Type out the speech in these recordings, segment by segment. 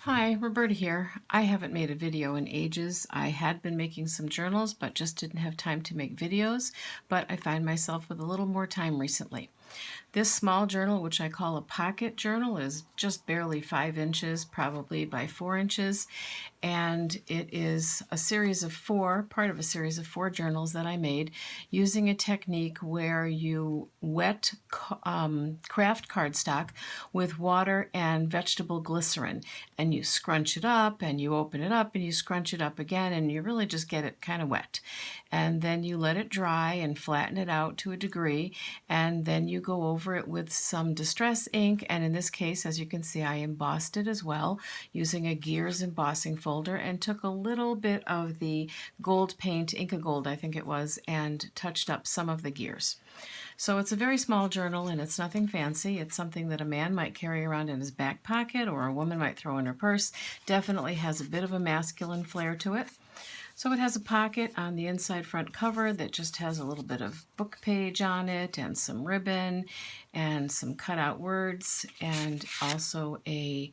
Hi, Roberta here. I haven't made a video in ages. I had been making some journals, but just didn't have time to make videos, but I find myself with a little more time recently. This small journal, which I call a pocket journal, is just barely 5 inches, probably by 4 inches, and it is a series of part of a series of 4 journals that I made using a technique where you wet craft cardstock with water and vegetable glycerin, and you scrunch it up and you open it up and you scrunch it up again, and you really just get it kind of wet. And then you let it dry and flatten it out to a degree, and then you go over it with some distress ink, and in this case, as you can see, I embossed it as well using a Gears embossing folder, and took a little bit of the gold paint, Inca Gold I think it was, and touched up some of the gears. So it's a very small journal and it's nothing fancy. It's something that a man might carry around in his back pocket or a woman might throw in her purse. Definitely has a bit of a masculine flair to it. So it has a pocket on the inside front cover that just has a little bit of book page on it and some ribbon and some cutout words, and also a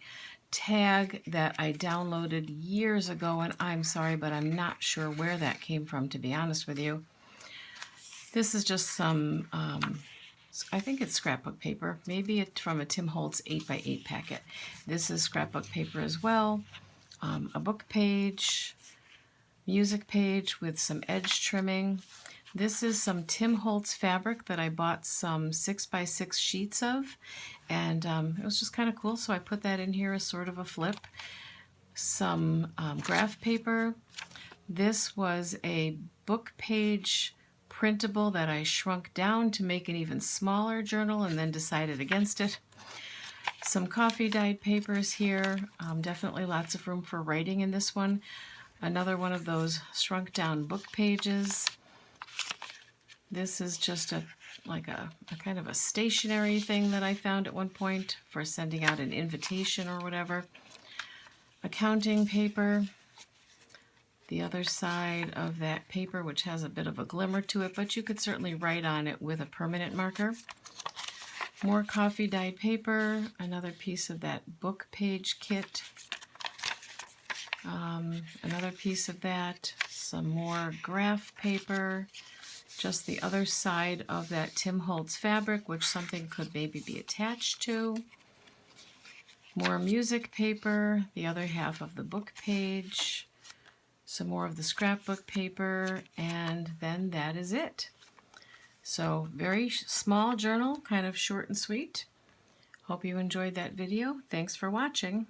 tag that I downloaded years ago, and I'm sorry, but I'm not sure where that came from, to be honest with you. This is just some, I think it's scrapbook paper. Maybe it's from a Tim Holtz 8x8 packet. This is scrapbook paper as well. A book page, music page with some edge trimming. This is some Tim Holtz fabric that I bought some 6x6 sheets of, and it was just kind of cool, so I put that in here as sort of a flip. Some graph paper. This was a book page printable that I shrunk down to make an even smaller journal and then decided against it. Some coffee dyed papers here. Definitely lots of room for writing in this one. Another one of those shrunk down book pages. This is just like a kind of a stationery thing that I found at one point for sending out an invitation or whatever. Accounting paper. The other side of that paper, which has a bit of a glimmer to it, but you could certainly write on it with a permanent marker. More coffee dyed paper, another piece of that book page kit, another piece of that, some more graph paper, just the other side of that Tim Holtz fabric, which something could maybe be attached to. More music paper, the other half of the book page, some more of the scrapbook paper, and then that is it. So very small journal, kind of short and sweet. Hope you enjoyed that video. Thanks for watching.